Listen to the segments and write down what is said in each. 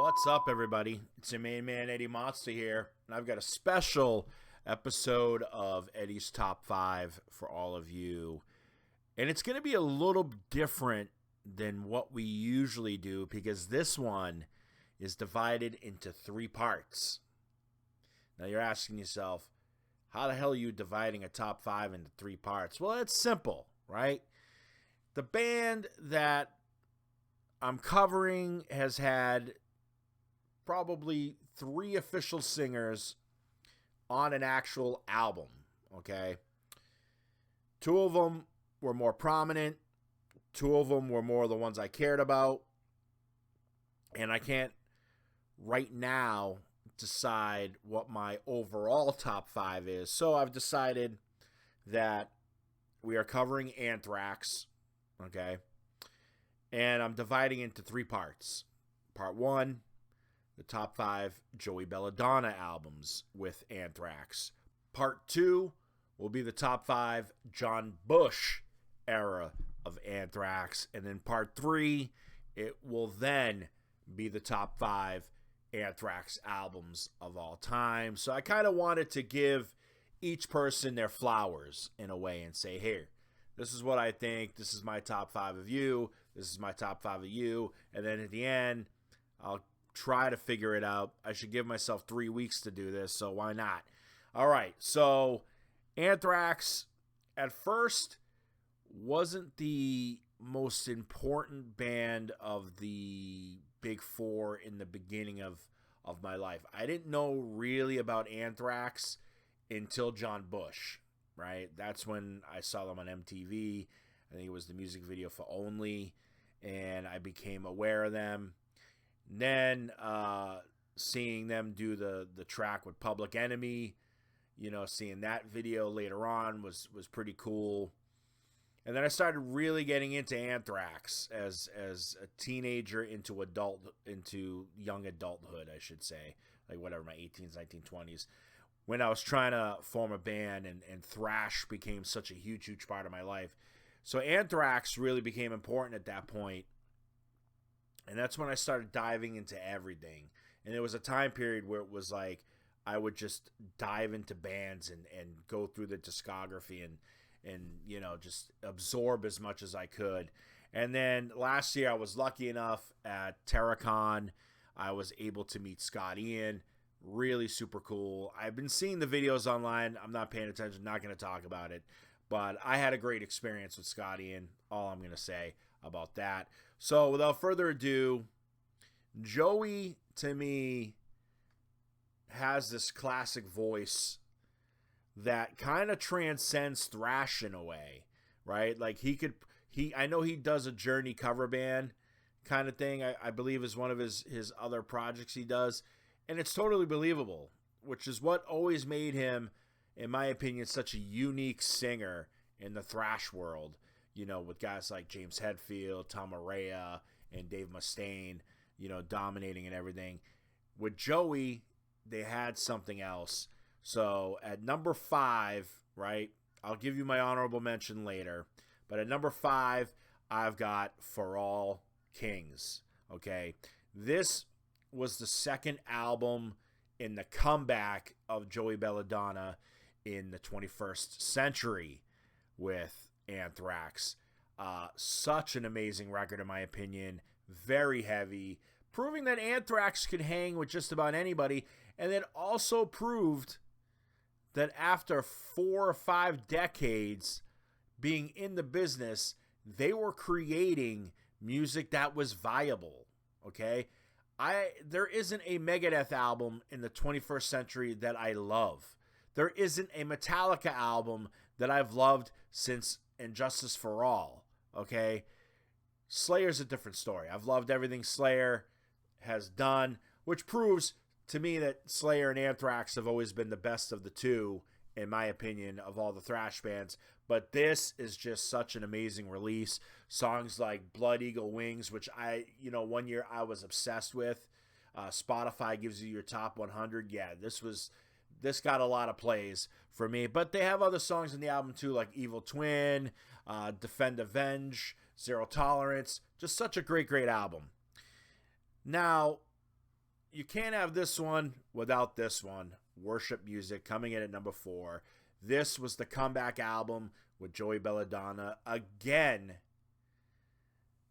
What's up, everybody? It's your main man, Eddie Monster here, and I've got a special episode of Eddie's Top 5 for all of you. And it's going to be a little different than what we usually do because this one is divided into 3 parts. Now, you're asking yourself, how the hell are you dividing a top 5 into 3 parts? Well, it's simple, right? The band that I'm covering has had probably 3 official singers on an actual album, okay? 2 of them were more prominent. 2 of them were more the ones I cared about. And I can't right now decide what my overall top 5 is. So I've decided that we are covering Anthrax, okay? And I'm dividing into 3 parts. Part 1, the top 5 Joey Belladonna albums with Anthrax. Part 2 will be the top 5 John Bush era of Anthrax. And then part 3, it will then be the top 5 Anthrax albums of all time. So I kind of wanted to give each person their flowers in a way and say, here, this is what I think. This is my top 5 of you. This is my top 5 of you. And then at the end, I'll try to figure it out. I should give myself 3 weeks to do this, so why not? All right, so Anthrax at first wasn't the most important band of the big 4 in the beginning of my life. I didn't know really about Anthrax until John Bush, right? That's when I saw them on MTV. I think it was the music video for Only, and I became aware of them. Then seeing them do the track with Public Enemy, seeing that video later on was pretty cool. And then I started really getting into Anthrax as a teenager into young adulthood, I should say, like whatever, my 18s, 19, 20s, when I was trying to form a band and thrash became such a huge part of my life. So Anthrax really became important at that point. And that's when I started diving into everything. And there was a time period where it was like I would just dive into bands and go through the discography and just absorb as much as I could. And then last year I was lucky enough at Terracon. I was able to meet Scott Ian. Really super cool. I've been seeing the videos online. I'm not paying attention. Not going to talk about it. But I had a great experience with Scott Ian. All I'm going to say about that. So without further ado, Joey, to me, has this classic voice that kind of transcends thrash in a way, right? Like I know he does a Journey cover band kind of thing, I believe is one of his other projects he does. And it's totally believable, which is what always made him, in my opinion, such a unique singer in the thrash world. With guys like James Hetfield, Tom Araya, and Dave Mustaine, dominating and everything. With Joey, they had something else. So at number 5, right, I'll give you my honorable mention later. But at number 5, I've got For All Kings, okay? This was the second album in the comeback of Joey Belladonna in the 21st century with Anthrax. Such an amazing record, in my opinion. Very heavy, proving that Anthrax could hang with just about anybody, and then also proved that after 4 or 5 decades being in the business, they were creating music that was viable. Okay, there isn't a Megadeth album in the 21st century that I love. There isn't a Metallica album that I've loved since And Justice for All, okay? Slayer's a different story. I've loved everything Slayer has done, which proves to me that Slayer and Anthrax have always been the best of the two, in my opinion, of all the thrash bands. But this is just such an amazing release. Songs like Blood Eagle Wings, which one year I was obsessed with. Spotify gives you your top 100. Yeah, this got a lot of plays for me. But they have other songs in the album too, like Evil Twin, Defend Avenge, Zero Tolerance. Just such a great album. Now, you can't have this one without this one. Worship Music coming in at number 4. This was the comeback album with Joey Belladonna again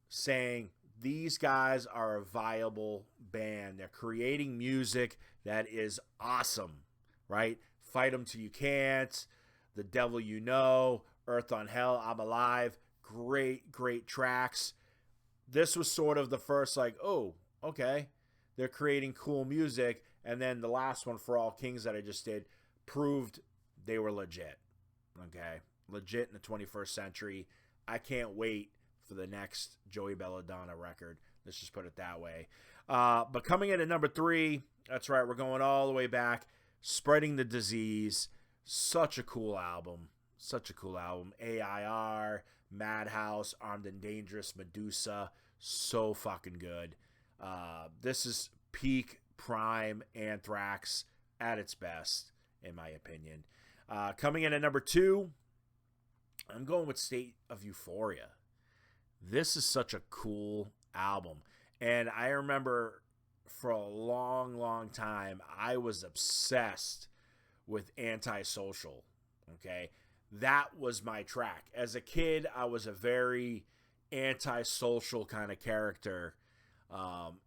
saying these guys are a viable band. They're creating music that is awesome, right? Fight 'Em Till You Can't, The Devil You Know, Earth on Hell, I'm Alive. Great, great tracks. This was sort of the first, like, oh, okay, they're creating cool music. And then the last one, For All Kings, that I just did, proved they were legit. Okay? Legit in the 21st century. I can't wait for the next Joey Belladonna record. Let's just put it that way. But coming in at number 3, that's right, we're going all the way back. Spreading the Disease. Such a cool album. Such a cool album. A.I.R, Madhouse, Armed and Dangerous, Medusa. So fucking good. This is peak prime Anthrax at its best, in my opinion. Coming in at number 2, I'm going with State of Euphoria. This is such a cool album. And I remember for a long, long time, I was obsessed with Antisocial. Okay? That was my track. As a kid, I was a very antisocial kind of character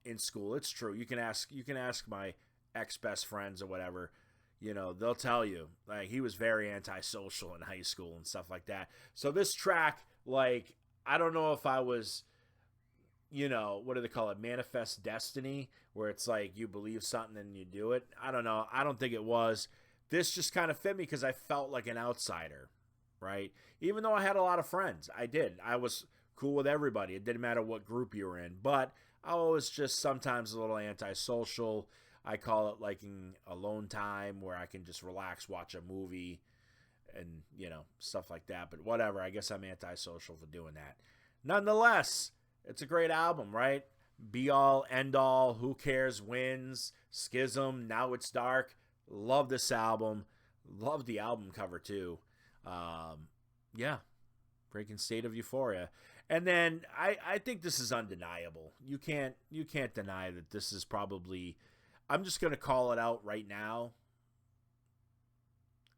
in school. It's true. You can ask my ex-best friends or whatever. You know, they'll tell you, like, he was very antisocial in high school and stuff like that. So this track, like, I don't know if I was, you know, what do they call it? Manifest destiny, where it's like you believe something and you do it. I don't know. I don't think it was. This just kind of fit me because I felt like an outsider, right? Even though I had a lot of friends, I did. I was cool with everybody. It didn't matter what group you were in. But I was just sometimes a little antisocial. I call it like alone time, where I can just relax, watch a movie, and, you know, stuff like that. But whatever, I guess I'm antisocial for doing that. Nonetheless, it's a great album, right? Be All, End All, Who Cares Wins, Schism, Now It's Dark. Love this album. Love the album cover too. Yeah, freaking State of Euphoria. And then I think this is undeniable. You can't deny that this is probably, I'm just going to call it out right now.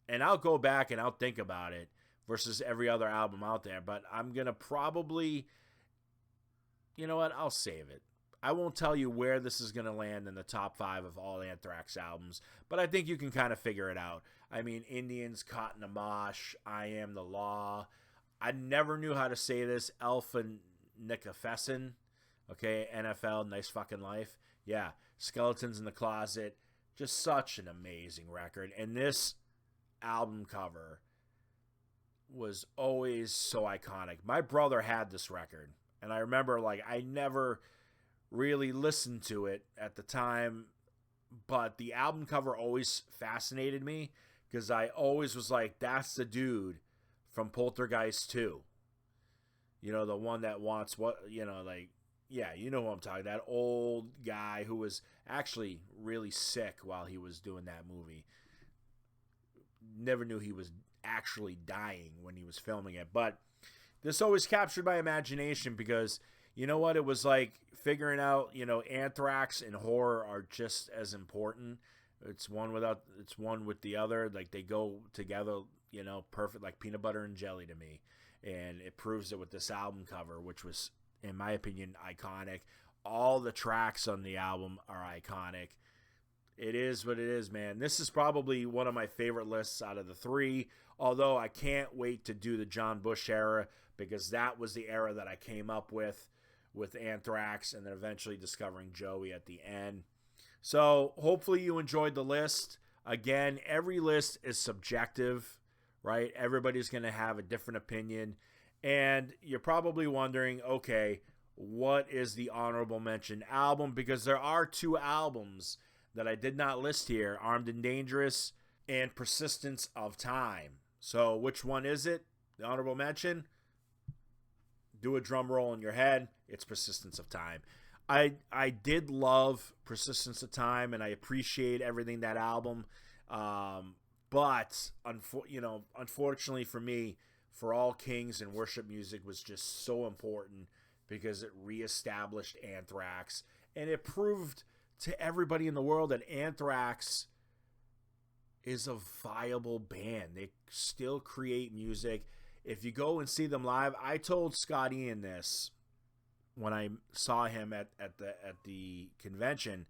And I'll go back and I'll think about it versus every other album out there. But I'm going to probably, you know what? I'll save it. I won't tell you where this is going to land in the top 5 of all Anthrax albums. But I think you can kind of figure it out. I mean, Indians, Caught in a Mosh, I Am the Law. I never knew how to say this. Alpha Nicafessin. Okay, NFL, Nice Fucking Life. Yeah, Skeletons in the Closet. Just such an amazing record. And this album cover was always so iconic. My brother had this record, and I remember, like, I never really listened to it at the time, but the album cover always fascinated me because I always was like, that's the dude from Poltergeist 2. You know, the one that wants what, you know, like, yeah, you know who I'm talking. That old guy who was actually really sick while he was doing that movie. Never knew he was actually dying when he was filming it. But this always captured my imagination because, you know what, it was like figuring out, you know, Anthrax and horror are just as important. It's one with the other. Like, they go together, you know, perfect, like peanut butter and jelly to me. And it proves it with this album cover, which was, in my opinion, iconic. All the tracks on the album are iconic. It is what it is, man. This is probably one of my favorite lists out of the 3, although I can't wait to do the John Bush era because that was the era that I came up with Anthrax and then eventually discovering Joey at the end. So hopefully you enjoyed the list. Again, every list is subjective, right? Everybody's going to have a different opinion. And you're probably wondering, okay, what is the honorable mention album? Because there are 2 albums that I did not list here, Armed and Dangerous and Persistence of Time. So which one is it? The honorable mention? Do a drum roll in your head. It's Persistence of Time. I did love Persistence of Time, and I appreciate everything that album. But unfortunately for me, For All Kings and Worship Music was just so important because it reestablished Anthrax, and it proved to everybody in the world that Anthrax is a viable band. They still create music. If you go and see them live, I told Scott Ian this when I saw him at the convention.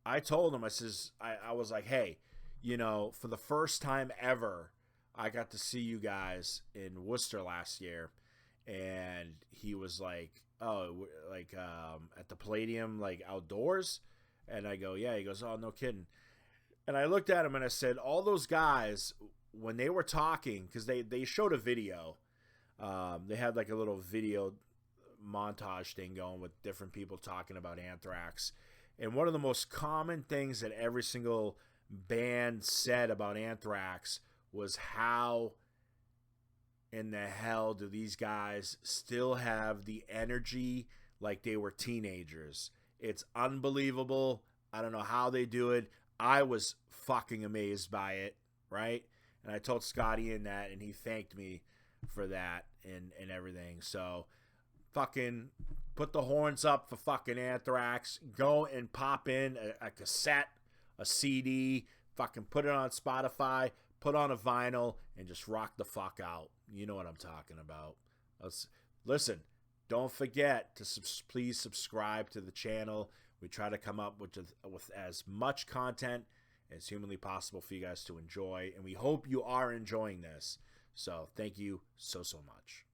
I told him, I was like, hey, you know, for the first time ever, I got to see you guys in Worcester last year, and he was like, oh, like at the Palladium, like outdoors, and I go, yeah. He goes, oh, no kidding. And I looked at him and I said, all those guys, when they were talking, because they showed a video, they had like a little video montage thing going with different people talking about Anthrax. And one of the most common things that every single band said about Anthrax was how in the hell do these guys still have the energy like they were teenagers? It's unbelievable. I don't know how they do it. I was fucking amazed by it, right? And I told Scotty in that, and he thanked me for that and everything. So fucking put the horns up for fucking Anthrax. Go and pop in a cassette, a CD, fucking put it on Spotify, put on a vinyl, and just rock the fuck out. You know what I'm talking about. Listen, don't forget to please subscribe to the channel. We try to come up with as much content as humanly possible for you guys to enjoy, and we hope you are enjoying this. So thank you so much.